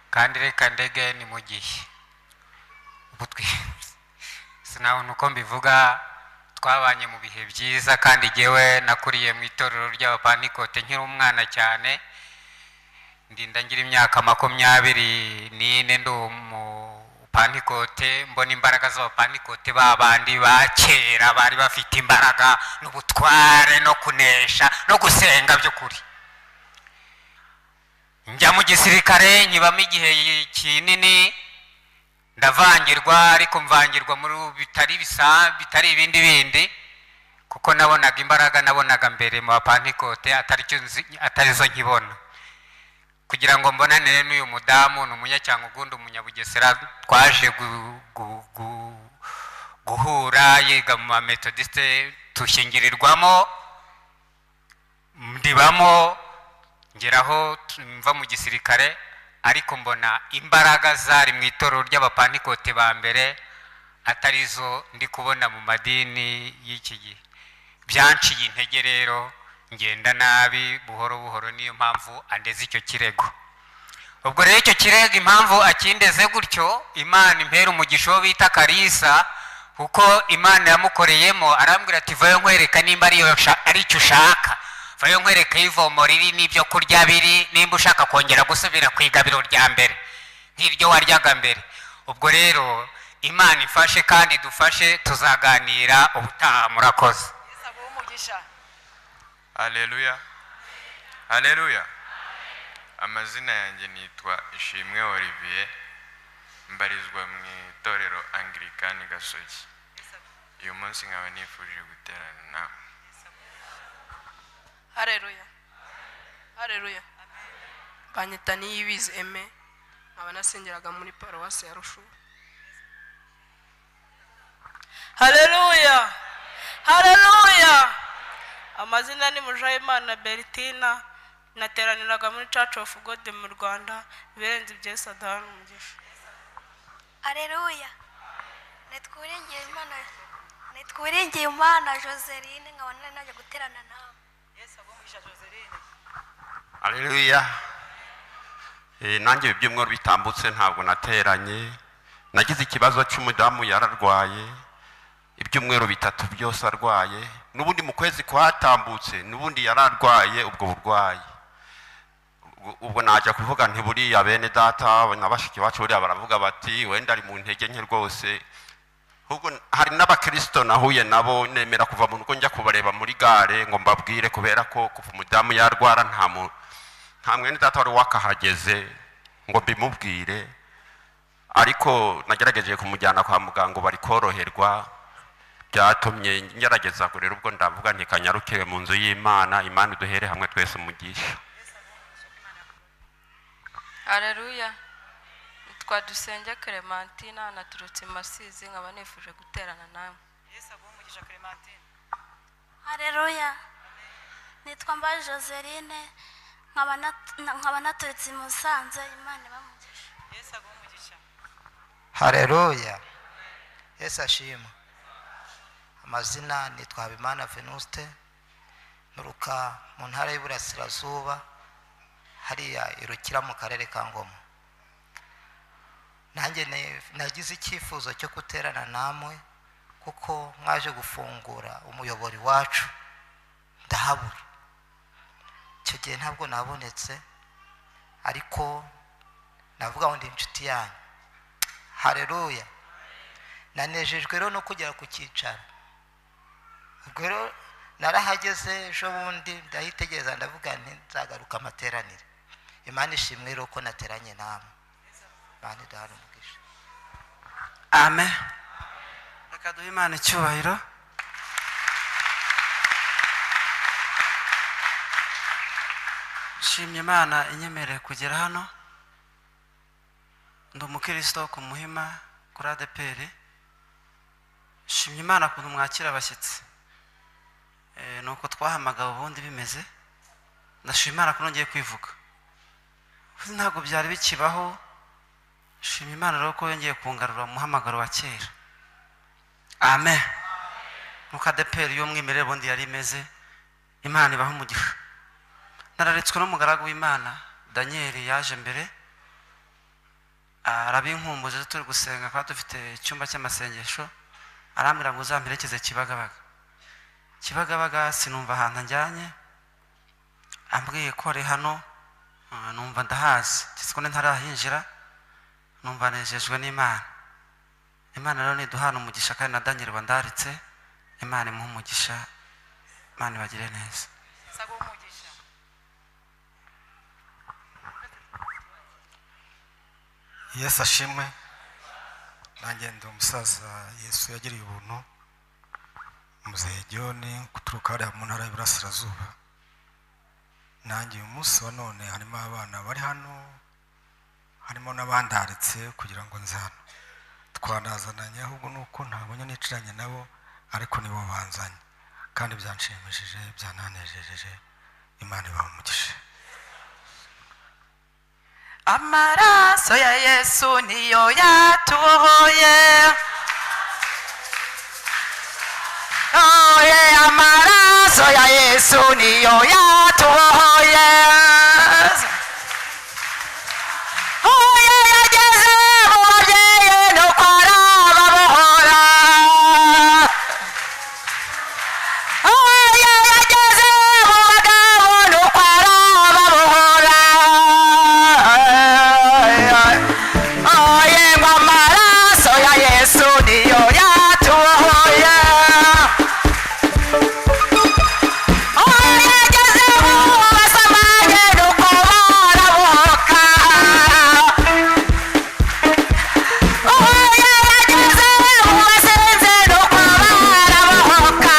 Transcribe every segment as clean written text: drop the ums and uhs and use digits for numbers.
kandi reka ndege ni mu gihe sinabona uko mbivuga. Twabanye mu bihe byiza kandi jyewe nakuriye mu itorero ry'abapanikote nkiri umwana cyane, ndinda ngira imyaka 24 ndi umupanikote. Mbona imbaraga z'abapanikote babandi ba kera bari bafite imbaraga n'ubutware no kunesha no gusenga by'ukuri. Njya mu gisirikare nyibamo igihe kinini, ndavangirwa, ariko mvangirwa muri bitari ibindi kuko nabonaga imbaraga nabonaga mbere mu bapanikote atarizo nkibona. Kugira ngo mbonanire n'uyu mudamu n'umunyacyanga ugundi umunyabugesera, twaje guhura yiga mu methodiste tushingirirwamo, ndibamo ngeraho mva mu gisirikare, ariko mbona imbaraga zari mu itorero ry'abapanikote ba mbere atarizo ndi kubona mu madini y'iki gihe. Byanciye intege rero ngenda nabi buhoro buhoro, niyo mpamvu andeze icyo kirego. Ubwo rero icyo kirego impamvu akindeze gutyo, Imana impera umugisha wo bita Karisa, kuko Imana yamukoreyemo arambwira ati vayo nkwereka nimba ari icyo ushaka, vayo nkwereka ivomo riri n'ibyo kurya biri, nimba ushaka kongera gusubira ku igabiro rya mbere nk'iryo waryaga mbere. Ubwo rero Imana ifashe kandi dufashe, tuzaganira ubutaha. Murakoze. Haleluya, haleluya. Amazina yanjye nitwa Ishimwe Olivier, mbarizwa mu itorero Anglikani Gasogi. Uyu munsi nkaba nifuje guterana nawe. Haleluya, haleluya. Banyita II-UPR Aime, nkaba nasengeraga muri paruwasi ya Rushu. Haleluya, haleluya. Amazina ni Mujayimana Bertina, nateraniraga muri Church of God mu Rwanda, birenze byese adahana umugisha. Haleluya. Nitwiringiye Imana Joseline, nkaba naje guterana nawe. Yesu agumisha Joseline. Haleluya. Nanjye ibyumweru bitambutse ntabwo nateranye, nagize ikibazo cy'umudamu yararwaye ibyumweru 3 byose arwaye, nubundi mu kwezi kwatambutse nubundi yararwaye ubwo burwayi. Ubwo najya kuvuga nti buriya bene data n'abashiki bacu buriya baravuga bati wenda ari mu ntege nke rwose. Ubwo hari n'abakristo nahuye nabo nemera kuva mu rugo njya kubareba muri gare ngo mbabwire, kubera ko kuva umudamu yarwara nta mwene data wari wakahageze ngo bimubwire, ariko nagerageje kumujyana kwa muganga bari koroherwa. Byatumye ngerageza kurera, ubwo ndavuga nti kanyaruke mu nzu y'Imana, Imana duhere hamwe twese umugisha. Haleluya. Nitwa Dusenge Clementina, naturutse Masizi, nkaba nifuje guterana nawe. Yesu agumisha Clementina. Haleluya. Nitwa Mbaje Joseline, nkaba naturutse Musanze, Imana ibamugisha. Yesu agumisha. Haleluya. Yesu ashimwe. Amazina nitwa Habimana Venuste, nuruka mu ntara y'Iburasirazuba hariya irukira mu karere ka Ngoma. Nanjye nagize icyifuzo cyo guterana namwe kuko mwaje gufungura umuyobori wacu ndahabura. Icyo gihe ntabwo nabonetse, ariko navuga ngo ndi inshuti yanyu. Haleluya. Nanejejwe rero no kugera ku cyicaro. Ubwo rero narahageze ejo bundi ndahitegereza ndavuga nti nzagaruka amateranire. Imana ishimwe rero ko nateranye namwe. Imana idahana umugisha. Amen. Reka duhe Imana icyubahiro. Nshimye Imana inyemereye kugera hano. Ndi umukristo ku Muhima kuri ADPR. Nshimye Imana kuntu mwakira abashyitsi. Nuko twahamagawe ubundi bimeze. Ndashima Imana ko nongeye kwivuga. Ntabwo byari bikibaho. Nshima Imana rero ko yongeye kungarura umuhamagaro wa kera. Amen. Nuko ADPR y'umwimerere bundi yari imeze. Imana ibaha umugisha. Nararetswe n'umugaragu w'Imana Daniel yaje mbere arabinkumbuje turi gusenga kandi dufite icyumba cy'amasengesho arambwira ngo uzamperekeze Kibagabaga. Kibagabaga sinumva ahantu anjyanye, ambwiye ko ari hano, numva ndahazi ko ntarahinjira, numva nejejwe n'Imana. Imana rero niduhana umugisha kandi na Daniel bandaritse, Imana imuha umugisha, Imana ibagire neza. Yesu ashimwe. Nanjye ndi umusaza Yesu yagiriye ubuntu, muzehe John guturuka hariya mu ntara y'Iburasirazuba. Nanjye uyu munsi wa none harimo abana bari hano, harimo n'abandaritse kugira ngo nze hano. Twanazananye ahubwo nuko ntabonye nicaranye nabo, ariko nibo banzanye kandi byanshimishije, byananejeje. Imana ibahe umugisha. Amaraso ya Yesu niyo yatubohoye. Oye, amaraso ya Yesu niyo yatubohoye. Oye, yageze mu babyeyi nuko arababohora. Oye, yageze mu bagabo nuko arababohora. Oye, ngo amaraso ya Yesu niyo yatubohoye. Oye, yageze mu basamanye nuko barabohoka. Oye, yageze mu basenze nuko barabohoka.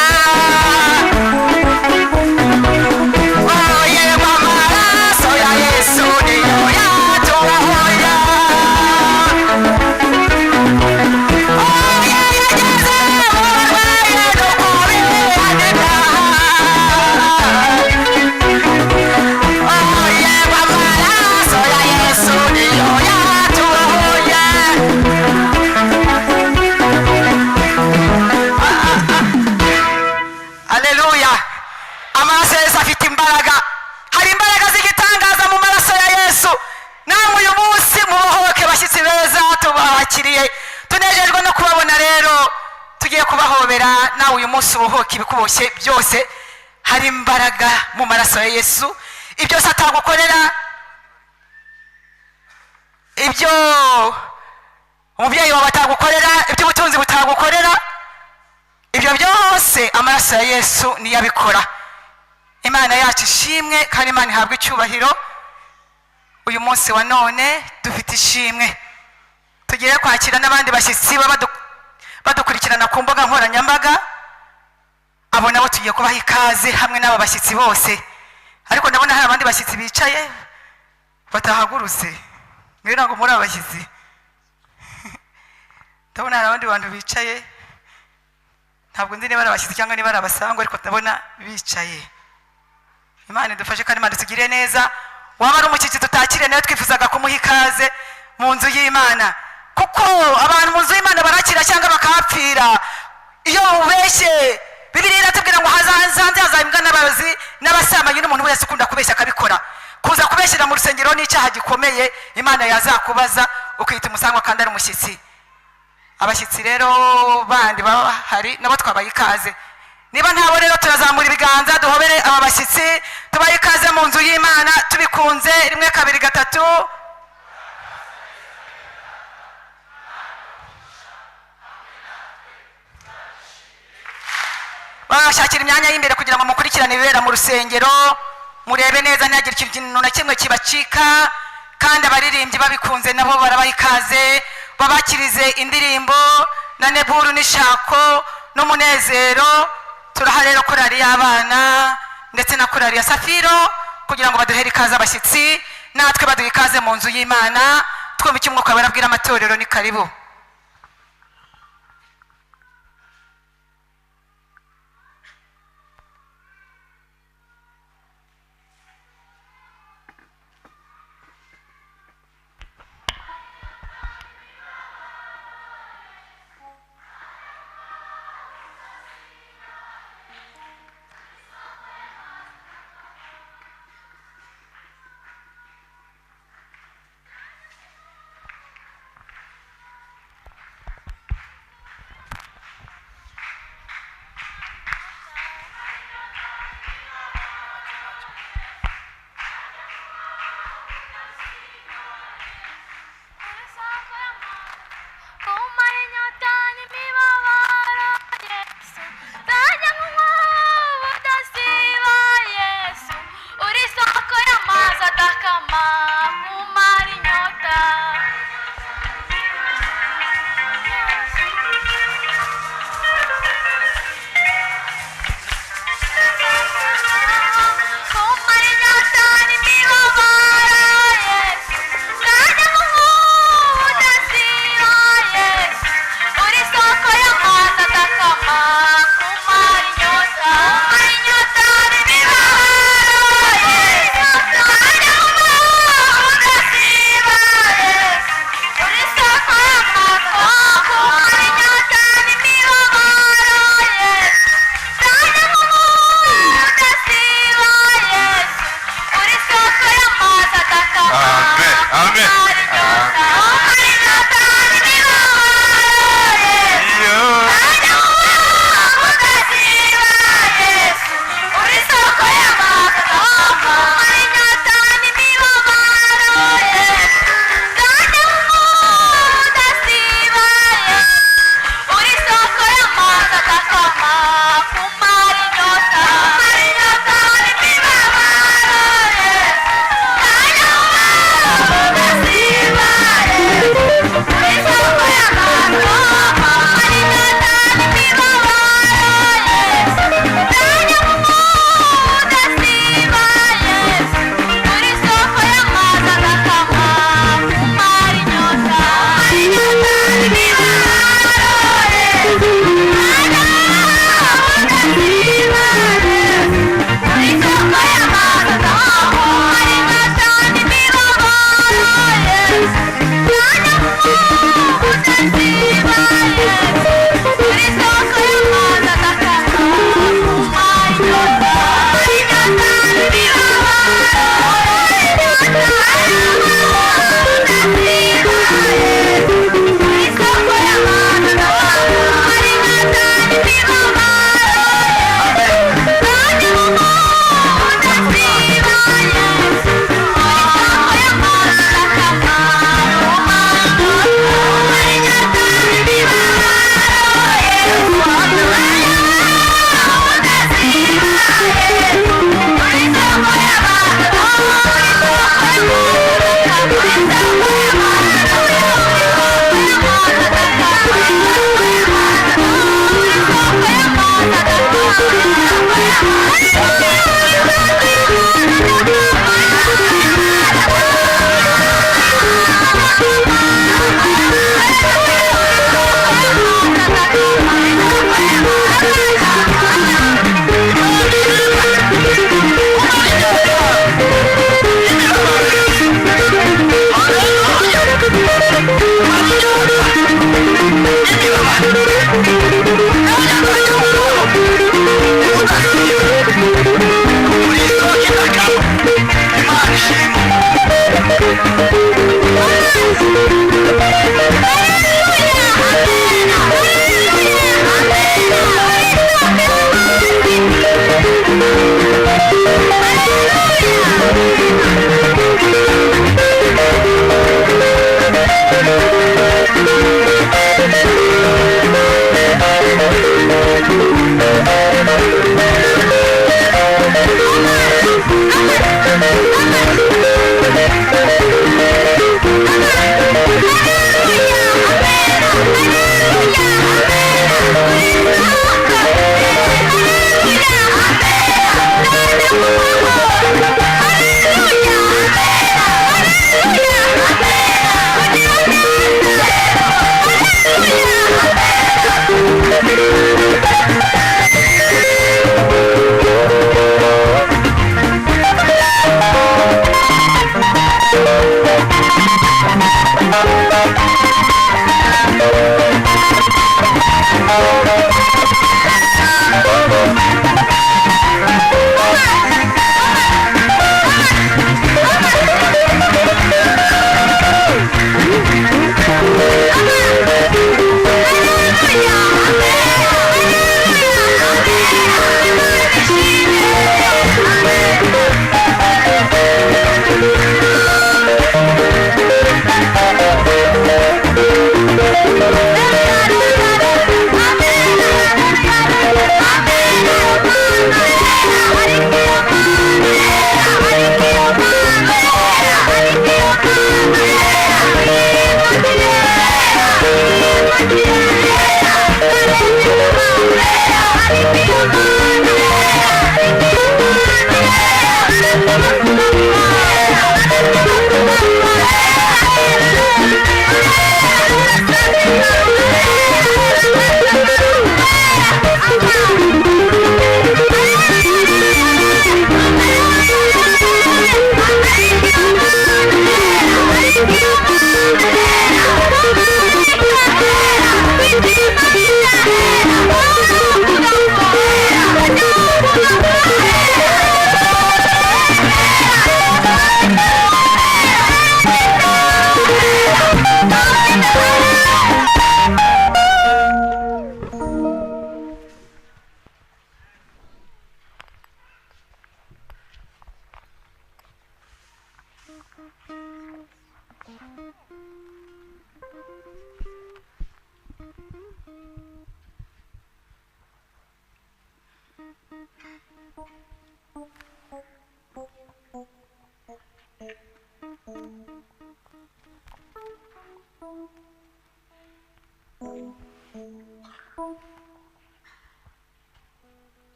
Oye, ngo amaraso ya Yesu niyo yatubohoye. Oye, yageze mu barwayi nuko bihanika. Oye, ngo amaraso ya Yesu niyo yatubohoye. Haleluya. Amaraso ya Yesu afite imbaraga. Hari imbaraga z'igitangaza mu maraso ya Yesu. Namwe uyu munsi mubohoke bashyitsi beza tubakiriye. Tunejejwe no kubabona rero, tugiye kubahobera. Nawe uyu munsi ubohoke ibikuboshye byose. Hari imbaraga mu maraso ya Yesu. Ibyo Satani agukorera, ibyo umubyeyi wawe atagukorera, ibyo ubutunzi butagukorera, ibyo byose amaraso ya Yesu niyo abikora. Imana yacu ishimwe kandi Imana ihabwa icyubahiro. Uyu munsi wa none dufite ishimwe, tugiye kwakira n'abandi bashyitsi badukurikirana ku mbuga nkoranyambaga. Abo nabo tugiye kubaha ikaze hamwe n'aba bashyitsi bose. Ariko ndabona hari abandi bashyitsi bicaye batahagurutse. Mbwira ngo muri abashyitsi. Ndabona hari abandi bantu bicaye, ntabwo nzi niba ari abashyitsi cyangwa niba ari abasangwa, ariko ndabona bicaye. Imana idufashe kandi Imana itugire neza. Waba ari umushyitsi tutakire nawe twifuzaga kumuha ikaze mu nzu y'Imana, kuko abantu mu nzu y'Imana barakira cyangwa bakahapfira. Iyo ubeshye, Bibiliya iratubwira ngo hanze hazaimbwa n'abarozi n'abasambanyi n'umuntu wese ukunda kubeshya akabikora. Kuza kubeshyira mu rusengero ni icyaha gikomeye, Imana yazakubaza ukita umusangwa kandi ari umushyitsi. Abashyitsi rero bandi baba bahari nabo twabaye ikaze. Niba ntabo rero turazamura ibiganza duhobere aba bashyitsi, tubaye ikaze mu nzu y'Imana tubikunze. 1 2 3. Bashakira imyanya y'imbere kugira ngo mukurikirane ibibera mu rusengero, murebe neza ntihagire ikintu na kimwe kibacika. Kandi abaririmbyi babikunze nabo barabaha ikaze, babakirize indirimbo na neburu n'ishako n'umunezero. Turaha rero korali y'abana ndetse na korali ya Safiro kugira ngo baduhere ikaze abashyitsi, natwe baduhe ikaze mu nzu y'Imana. Twumva icyo Umwuka barabwira amatorero. Ni karibu. ndakama kumara inyota kumara inyota n'imibabaro Yesu kandi nk'unkunda siyo Yesu uri soko y'amazi adakama kumara inyota n'imibabaro Yesu kandi nk'unkunda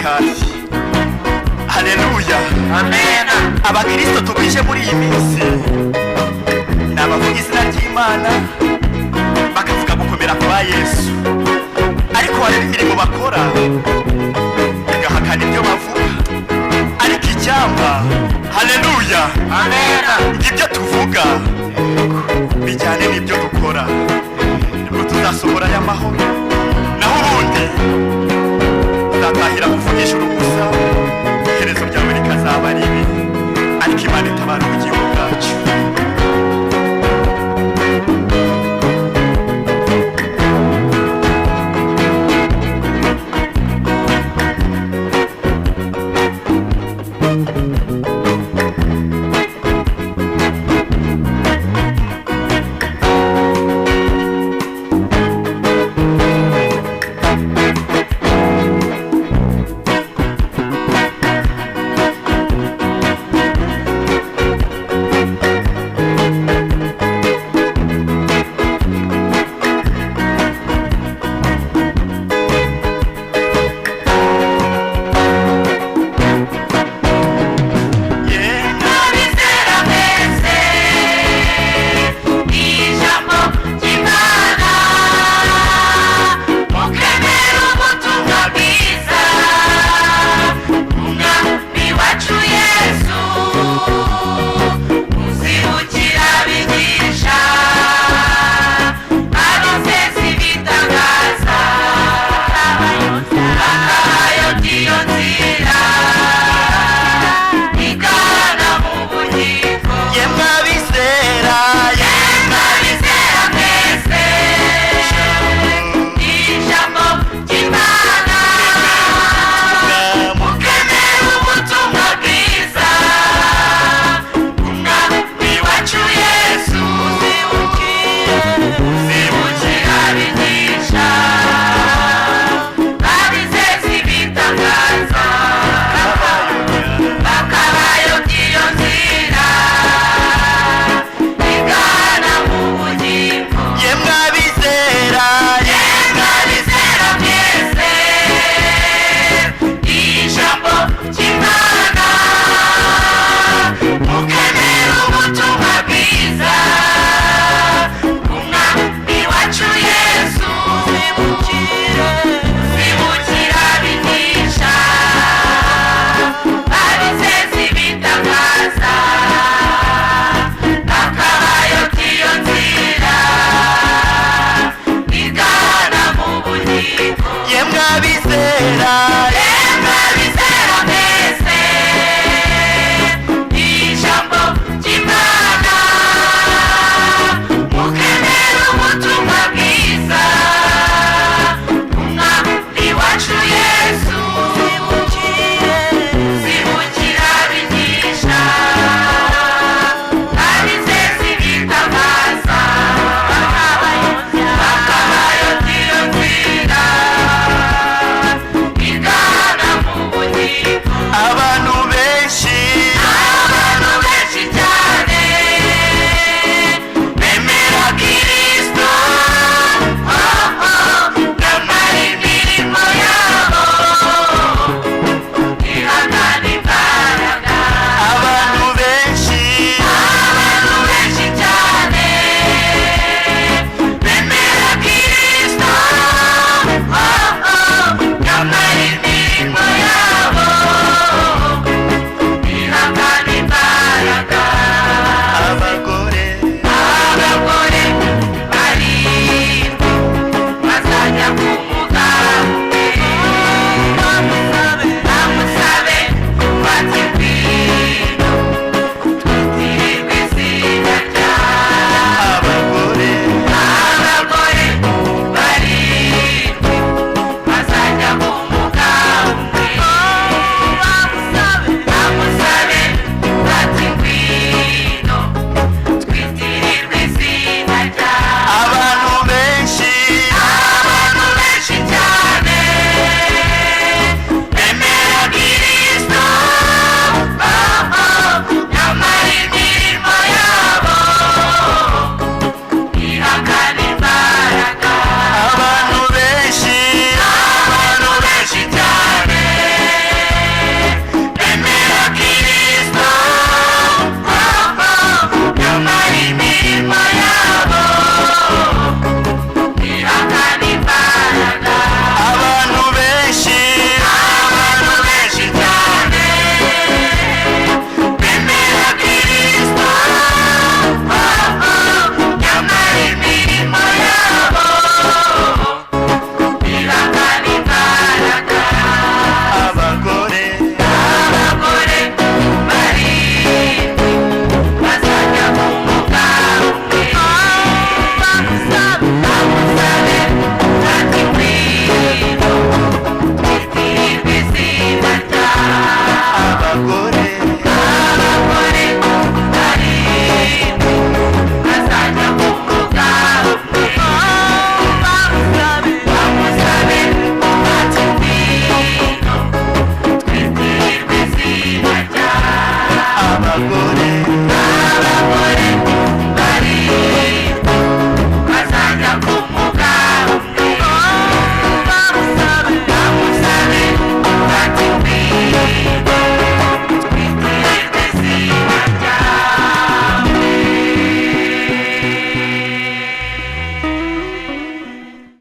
hasi. Haleluya, amena. Abakristo tubije muri iyi minsi ni abavuga izina ry'Imana bakavuga gukomera kwa Yesu, ariko hari imirimo bakora igahakana ibyo bavuga. Ariko icyamba, haleluya, amena, ibyo tuvuga bijyane n'ibyo dukora, nibwo tuzasohora aya mahoro. Naho ubundi uzatahira kuvugisha urugusa, iherezo ryawe rikazaba ribi, ariko Imana itabara ubugingo bwacu. Yemwe abizera